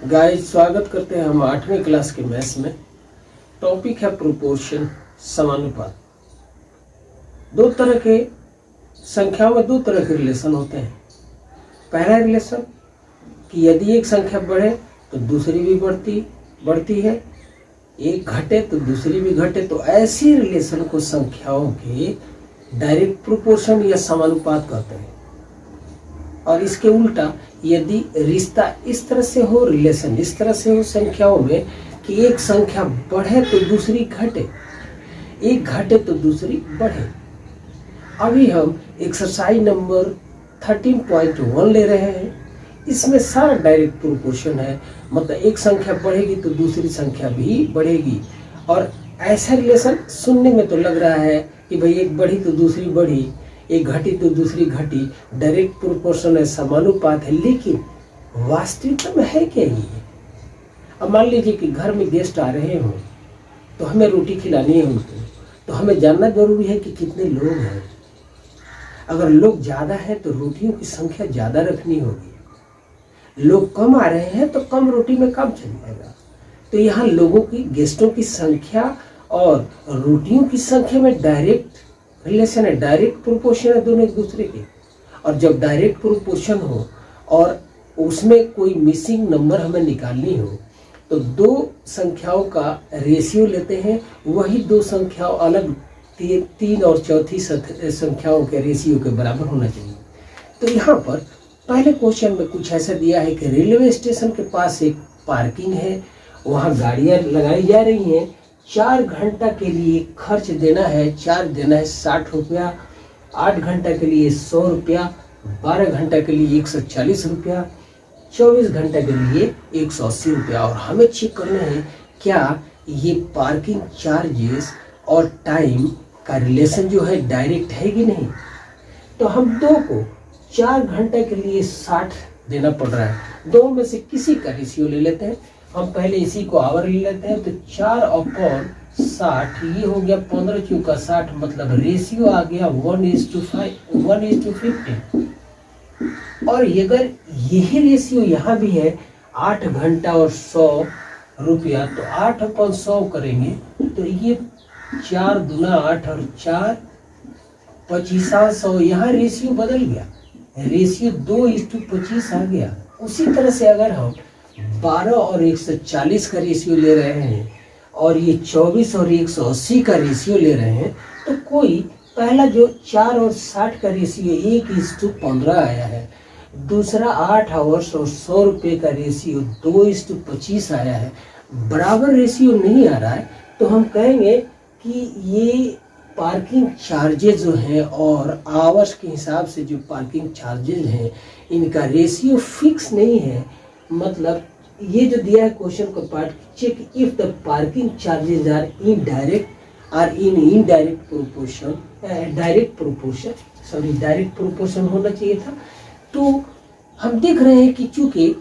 Guys, स्वागत करते हैं हम 8वीं क्लास के मैथ्स में। टॉपिक है प्रोपोर्शन, समानुपात। दो तरह के संख्याओं में दो तरह के रिलेशन होते हैं। पहला रिलेशन कि यदि एक संख्या बढ़े तो दूसरी भी बढ़ती है, एक घटे तो दूसरी भी घटे। तो ऐसी रिलेशन को संख्याओं के डायरेक्ट प्रोपोर्शन या समानुपात कहते हैं। और इसके उल्टा यदि रिश्ता इस तरह से हो, रिलेशन इस तरह से हो संख्याओं में कि एक संख्या बढ़े तो दूसरी घटे, एक घटे तो दूसरी बढ़े। अभी हम एक्सरसाइज नंबर 13.1 ले रहे हैं। इसमें सारा डायरेक्ट प्रोपोर्शन है, मतलब एक संख्या बढ़ेगी तो दूसरी संख्या भी बढ़ेगी। और ऐसा रिलेशन सुनने में तो लग रहा है कि भाई एक बढ़ी तो दूसरी बढ़ी, एक घटी तो दूसरी घटी, डायरेक्ट प्रोपोर्शन है, समानुपात है। लेकिन वास्तविकता में है क्या ये? अब मान लीजिए कि घर में गेस्ट आ रहे हों तो हमें रोटी खिलानी है उनको, तो हमें जानना जरूरी है कि कितने लोग हैं। अगर लोग ज़्यादा हैं तो रोटियों की संख्या ज़्यादा रखनी होगी। लोग कम आ रहे हैं तो कम रोटी में कम चल जाएगा। तो यहाँ लोगों की, गेस्टों की संख्या और रोटियों की संख्या में डायरेक्ट रिलेशन है, डायरेक्ट प्रोपोर्शन है दोनों एक दूसरे के। और जब डायरेक्ट प्रोपोर्शन हो और उसमें कोई मिसिंग नंबर हमें निकालनी हो तो दो संख्याओं का रेशियो लेते हैं। वही दो संख्याओं अलग तीन और चौथी संख्याओं के रेशियो के बराबर होना चाहिए। तो यहाँ पर पहले क्वेश्चन में कुछ ऐसा दिया है कि रेलवे स्टेशन के पास एक पार्किंग है, वहाँ गाड़ियाँ लगाई जा रही हैं। 4 घंटा के लिए खर्च देना है, चार्ज देना है 60 रुपया, 8 घंटा के लिए 100 रुपया, 12 घंटा के लिए 140 रुपया, 24 घंटा के लिए 180 रुपया। और हमें चेक करना है क्या ये पार्किंग चार्जेस और टाइम का रिलेशन जो है डायरेक्ट है कि नहीं। तो हम दो को 4 घंटे के लिए 60 देना पड़ रहा है, दो में से किसी का रेशियो ले लेते हैं। हम पहले इसी को आवर ले लेते हैं। तो 4/60 ये हो गया 15 चौका 60, मतलब रेशियो आ गया 1:50। और अगर यही रेशियो यहाँ भी है 8 घंटा और 100 रुपया, तो 8/100 करेंगे तो ये 4 दूना 8 और 4 2500। यहाँ रेशियो बदल गया, रेशियो 2:25 आ गया। उसी तरह से अगर हम 12 और 140 का रेशियो ले रहे हैं और ये 24 और 180 का रेशियो ले रहे हैं, तो कोई पहला जो 4 और 60 का रेशियो 1:15 आया है, दूसरा 8 आवर्स और 100 रुपये का रेशियो 2:25 आया है, बराबर रेशियो नहीं आ रहा है। तो हम कहेंगे कि ये पार्किंग चार्जेज जो हैं और आवर्स के हिसाब से जो पार्किंग चार्जेज हैं, इनका रेशियो फिक्स नहीं है। मतलब ये जो दिया है क्वेश्चन का part, check if the parking charges are in indirect proportion, direct proportion होना चाहिए था। तो हम देख रहे हैं कि चूंकि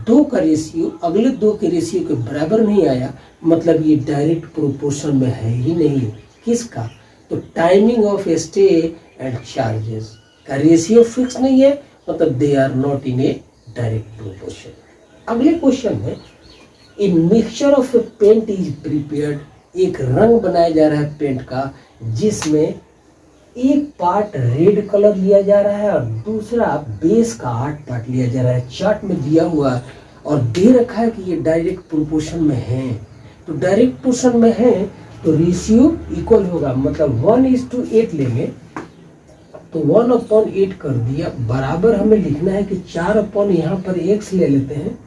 दो का रेशियो अगले दो के रेशियो के बराबर नहीं आया, मतलब ये डायरेक्ट प्रोपोर्शन में है ही नहीं। किसका? तो timing of stay and charges का रेशियो फिक्स नहीं है, मतलब they are not in a direct proportion. अगले क्वेश्चन में a mixture of paint is prepared, एक रंग बनाया जा रहा है पेंट का, जिसमें एक पार्ट रेड कलर लिया जा रहा है और दूसरा बेस का 8 पार्ट लिया जा रहा है। चार्ट में दिया हुआ और दे रखा है कि ये डायरेक्ट प्रोपोर्शन में है। तो डायरेक्ट प्रोपोर्शन में है तो रेशियो इक्वल होगा, मतलब 1:8 लेंगे तो 1/8 कर दिया। बराबर हमें लिखना है कि 4 यहाँ पर x ले लेते हैं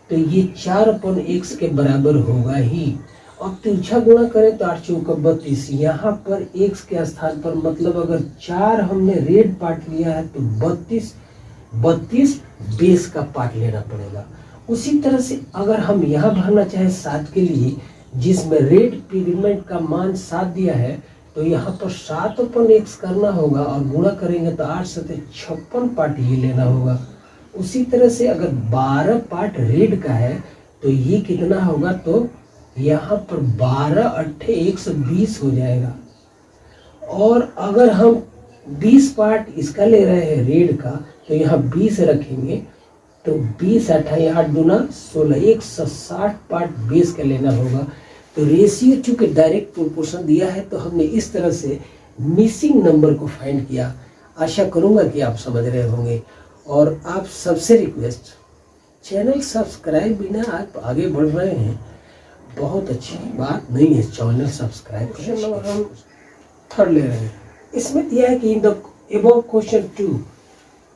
तो ये 4/x के बराबर होगा ही। और तिरछा गुणा करें तो 8 चौका 32, यहाँ पर x के स्थान पर, मतलब अगर 4 हमने रेड पार्ट लिया है तो 32 बेस का पार्ट लेना पड़ेगा। उसी तरह से अगर हम यहाँ भरना चाहें 7 के लिए, जिसमें रेड पिगमेंट का मान 7 दिया है, तो यहाँ पर 7/x करना होगा और गुणा करेंगे तो 8 से 56 पार्ट ये लेना होगा। उसी तरह से अगर 12 पार्ट रेड का है तो ये कितना होगा, तो यहाँ पर 12×8 = 120 हो जाएगा। और अगर हम 20 पार्ट इसका ले रहे हैं रेड का, तो यहाँ 20 रखेंगे तो 20 28 8 दूना 16, 160 पार्ट बेस का लेना होगा। तो रेशियो चूंकि डायरेक्ट प्रोपोर्शन दिया है तो हमने इस तरह से मिसिंग नंबर को फाइंड किया। आशा करूंगा कि आप समझ रहे होंगे। और आप सबसे रिक्वेस्ट, चैनल सब्सक्राइब बिना आप आगे बढ़ रहे हैं, बहुत अच्छी बात नहीं है। चैनल सब्सक्राइब करें। हम थर्ड ले रहे हैं। इसमें दिया है कि in the above question 2,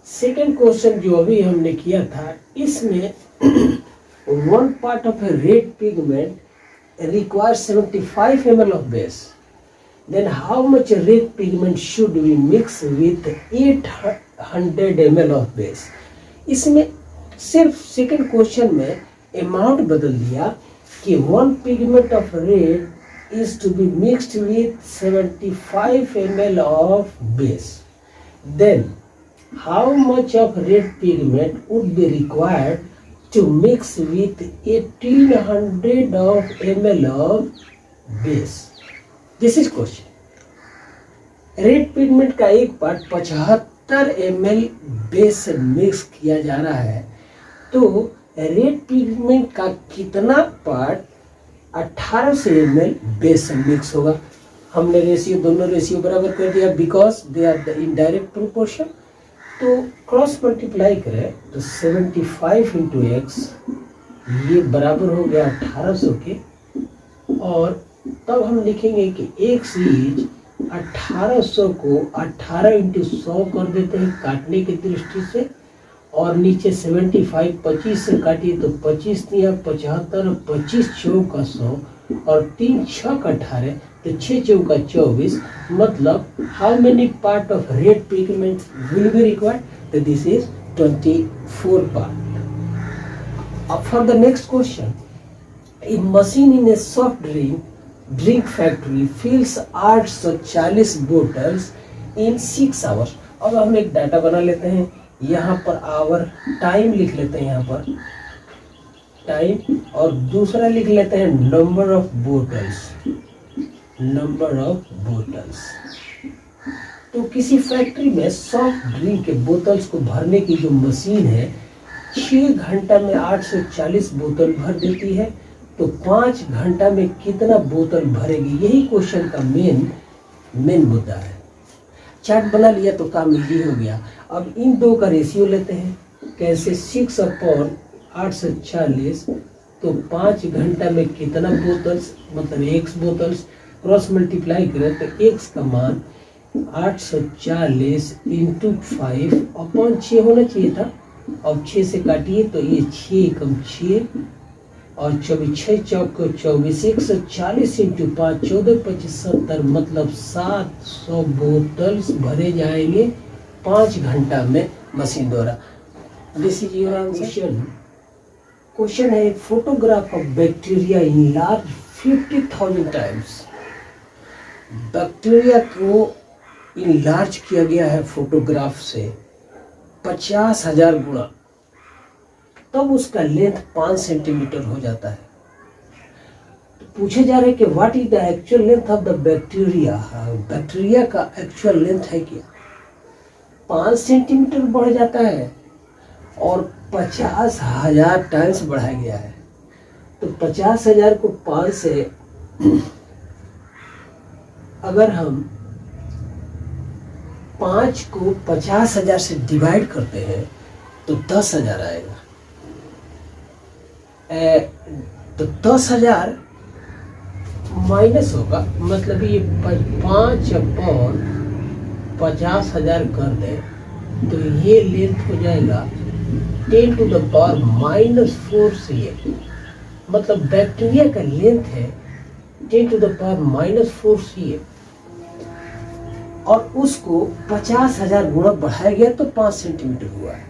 second question जो अभी हमने किया था, इसमें 1 part of a red pigment requires 75 ml of base. Then how much red pigment should we mix with 800 ml of base? इसमें सिर्फ सेकेंड क्वेश्चन में अमाउंट बदल दिया कि 1 pigment of red is to be mixed with 75 ml of base. Then how much of red pigment would be required to mix with 1800 of ml of base? This is question. Red pigment का एक part 75 ml base से mix किया जा रहा है, तो red pigment का कितना पार्ट 1800 ml बेस से मिक्स होगा। हमने रेशियो, दोनों रेशियो बराबर कर दिया because they are the indirect proportion. तो क्रॉस मल्टीप्लाई करें तो 75 इंटू एक्स, ये बराबर हो गया 1800 के। और तब हम लिखेंगे कि एक्स इज 1800 को 18 इंटू 100 कर देते हैं काटने की दृष्टि से, और नीचे 75 25 से काटिए तो 25 दिया 75, 25 चौका 100 और 3 6 18, तो 6 चौका 24। मतलब how many part of red pigment will be required? तो दिस इज 24 पार्ट। अब for the next question, a machine in a soft drink factory fills 840 bottles in 6 hours. अब हम एक डाटा बना लेते हैं, यहाँ पर आवर, टाइम लिख लेते हैं यहाँ पर टाइम, और दूसरा लिख लेते हैं number of bottles, number of bottles. तो किसी फैक्ट्री में सॉफ्ट ड्रिंक के बोतल्स को भरने की जो मशीन है 6 घंटा में 840 बोतल भर देती है, तो 5 घंटा में कितना बोतल भरेगी? यही क्वेश्चन का मेन मुद्दा है। चार्ट बना लिया तो काम इजी हो गया। अब इन दो का रेशियो लेते हैं, कैसे? 6/840, तो 5 घंटा में कितना बोतल्स, मतलब x बोतल्स, क्रॉस मल्टीप्लाई करें तो x का मान 840 इंटू 5/6 होना चाहिए था। अब 6 से काटिए तो ये 6 कम 6 और 24, 6 चौक 24, 140 इंटू 5 14 25 70, मतलब 700 बोतल्स भरे जाएंगे 5 घंटा में मशीन द्वारा। This is your answer. Question है, photograph of bacteria enlarged 50,000 times. Bacteria को इनलार्ज किया गया है फोटोग्राफ से 50,000 गुना, तब उसका लेंथ 5 सेंटीमीटर हो जाता है। तो पूछे जा रहे कि what is the actual length of the bacteria. Bacteria का एक्चुअल लेंथ है क्या? 5 सेंटीमीटर बढ़ जाता है और 50,000 टाइम्स बढ़ाया गया है। तो 50,000 को 5 से अगर हम 5 को 50,000 से डिवाइड करते हैं तो 10,000 आएगा। तो 10,000 माइनस होगा, मतलब ये 5/50,000 कर दें तो ये लेंथ हो जाएगा 10 to the power -4 cm। मतलब बैक्टीरिया का लेंथ है 10 to the power -4 cm, और उसको 50,000 गुना बढ़ाया गया तो 5 सेंटीमीटर हुआ है।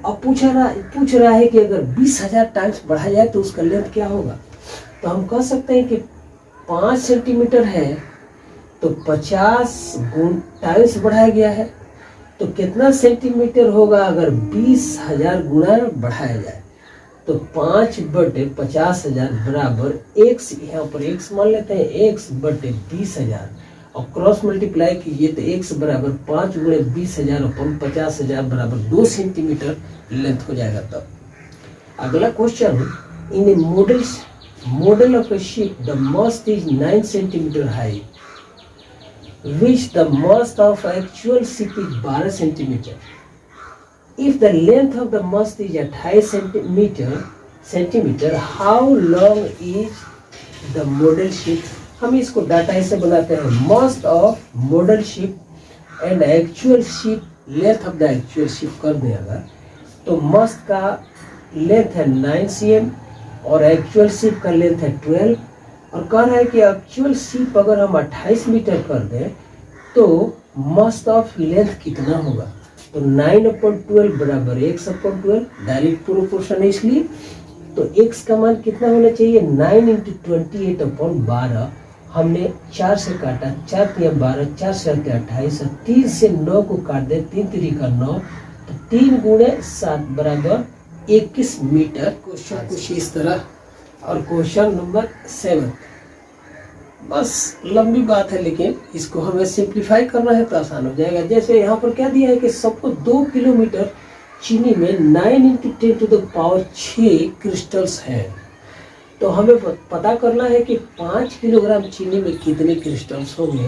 अब पूछ रहा है कि अगर 20,000 टाइम्स बढ़ाया जाए तो उसका लेंथ क्या होगा। तो हम कह सकते हैं कि 5 सेंटीमीटर है तो 50 टाइम्स बढ़ाया गया है, तो कितना सेंटीमीटर होगा अगर 20,000 गुना बढ़ाया जाए। तो 5/50,000 बराबर x, यहाँ पर x मान लेते हैं, x/20,000, और क्रॉस मल्टीप्लाई कीजिए तो x बराबर 5 गुणे 20,000 अपन 50,000 बराबर 2 सेंटीमीटर लेंथ हो जाएगा। तब अगला question, in A model of A ship the must is 9 centimetre high which the mast of actual ship is 12 centimeter. If the length of the mast is 28 centimeter, how long is the model ship? हम इसको data ऐसे बनाते हैं, mast of model ship and actual ship length of the actual ship कर दें अगर, तो mast का लेंथ है 9 cm और एक्चुअल शिप का लेंथ है 12, और कह रहा है कि एक्चुअल शिप अगर हम 28 मीटर कर दें तो मस्ट ऑफ लेंथ कितना होगा, तो 9/12 बराबर x/12 डायरेक्ट प्रोपोर्शन है इसलिए, तो x का मान कितना होना चाहिए 9 × 28/12, हमने 4 से काटा, 4 × 12, 4 से 28, 3 से 9 को काट दे, 3 × 3 = 9, तो 3 × 7 बराबर 21 मीटर। क्वेश्चन कुछ इस तरह। और क्वेश्चन नंबर 7, बस लंबी बात है लेकिन इसको हमें सिंप्लीफाई करना है तो आसान हो जाएगा। जैसे यहाँ पर क्या दिया है कि सबको 2 किलोमीटर चीनी में 9 × 10⁶ क्रिस्टल्स हैं, तो हमें पता करना है कि 5 किलोग्राम चीनी में कितने क्रिस्टल्स होंगे।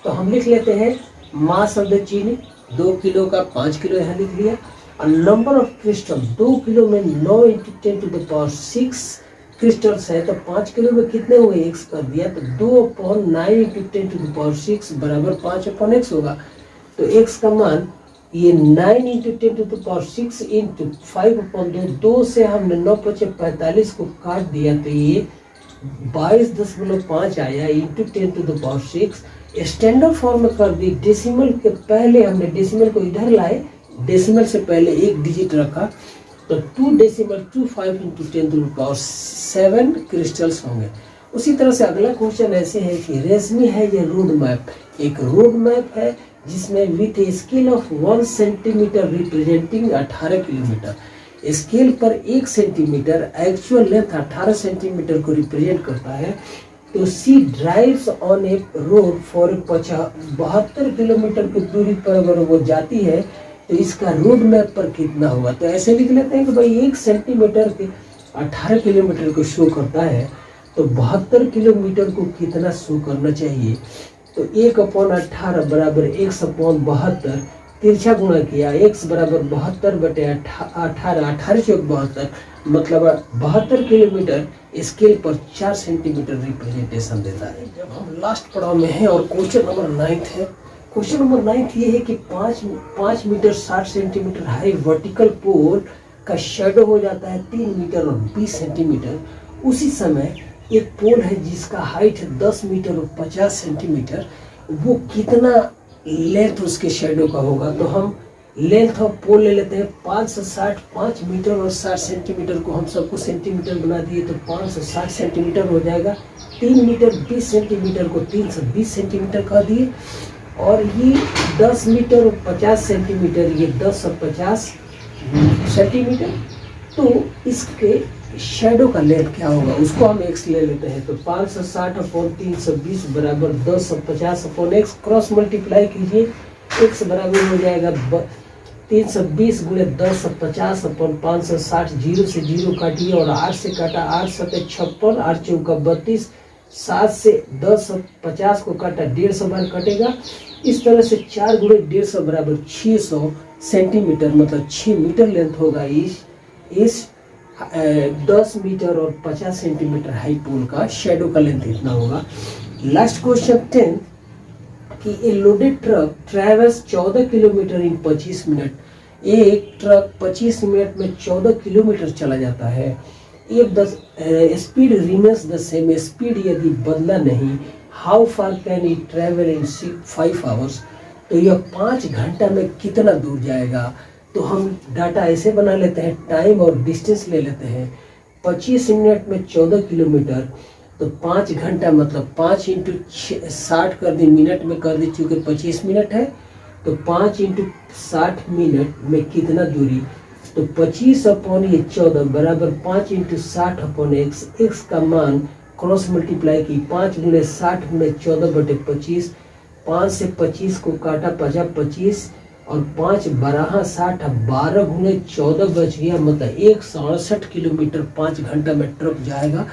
तो हम लिख लेते हैं मास ऑफ द चीनी, 2 किलो का 5 किलो यहाँ लिख लिया, और नंबर ऑफ क्रिस्टल 2 किलो में 9 × 10⁶ क्रिस्टल्स है, तो 5 किलो में कितने हुए x कर दिया, तो 2/9 × 10⁶ बराबर 5/x होगा। तो x का मान ये 9 × 10⁶ इंटू 5/2, 2 से हमने 9 × 5 = 45 को काट दिया, तो ये 22.5 आया इंटू 10⁶। स्टैंडर्ड फॉर्म में कर दी, डेसिमल के पहले हमने डेसिमल को इधर लाए, डेसिमल से पहले एक डिजिट रखा, तो 2.25 × 10⁷ क्रिस्टल्स होंगे। उसी तरह से अगला क्वेश्चन ऐसे है कि रेशमी है ये रोड मैप, एक रोड मैप है जिसमें with a scale of 1 centimetre representing 18 kilometre, scale पर 1 सेंटीमीटर एक्चुअल लेंथ 18 सेंटीमीटर को रिप्रेजेंट करता है। तो she drives on a road for 72 kilometre की दूरी पर अगर वो जाती है तो इसका रोड मैप पर कितना होगा। तो ऐसे लिख लेते हैं कि भाई 1 सेंटीमीटर के 18 किलोमीटर को शो करता है, तो 72 किलोमीटर को कितना शो करना चाहिए, तो 1/18 बराबर 1/72, तिरछा गुणा किया, x बराबर 72/18, 18×72 मतलब 72 किलोमीटर स्केल पर 4 सेंटीमीटर रिप्रेजेंटेशन देता है। जब हम लास्ट पड़ाव में हैं और क्वेश्चन नंबर 9 है, क्वेश्चन नंबर 9 ये है कि 5 metre 60 centimetre high vertical pole का शेडो हो जाता है 3 मीटर और 20 सेंटीमीटर। उसी समय एक पोल है जिसका हाइट है 10 मीटर और 50 सेंटीमीटर, वो कितना लेंथ उसके शेडो का होगा। तो हम लेंथ ऑफ पोल ले लेते हैं 5 से 60, 5 मीटर और 60 सेंटीमीटर को हम सबको सेंटीमीटर बना दिए, तो 5 से 60 सेंटीमीटर हो जाएगा। 3 मीटर 20 सेंटीमीटर को 320 सेंटीमीटर कर दिए, और ये 10 मीटर और 50 सेंटीमीटर, ये 10 और 50 सेंटीमीटर, तो इसके शेडो का लेंथ क्या होगा उसको हम x ले लेते हैं। तो 560/320 बराबर 10 और 50/x, क्रॉस मल्टीप्लाई कीजिए, x बराबर हो जाएगा 320 × 10 और 50/560, 0 से 0 काटिए और 8 से काटा, 8 × 7 = 56, 8 × 4 = 32, 7 से 10 और 50 को काटा, 150 बार कटेगा। इस तरह से 4 × 150 बराबर 600 सेंटीमीटर, मतलब 6 मीटर लेंथ होगा इस 10 मीटर और 50 सेंटीमीटर हाई पोल का शेडो का लेंथ इतना होगा। लास्ट क्वेश्चन 10 कि a loaded truck travels 14 kilometres in 25 minutes. एक ट्रक 25 मिनट में 14 किलोमीटर चला जाता है। If the speed remains the same, speed यदि बदला नहीं, how far can it travel in 5 hours, तो यह 5 घंटा में कितना दूर जाएगा। तो हम डाटा ऐसे बना लेते हैं, टाइम और डिस्टेंस ले लेते हैं। 25 मिनट में 14 किलोमीटर, तो 5 घंटा मतलब 5 × 60 कर दी, मिनट में कर दी, चूँकि 25 मिनट है, तो 5 × 60 मिनट में कितना दूरी, तो 25/14 बराबर 5 × 60/x, x का मान क्रॉस मल्टीप्लाई की 5 × 60 × 14/25, 5 से 25 को काटा, 50 25 और 5 12 60, 12 गुने 14 बच गया, मतलब 168 किलोमीटर 5 घंटा में ट्रक जाएगा।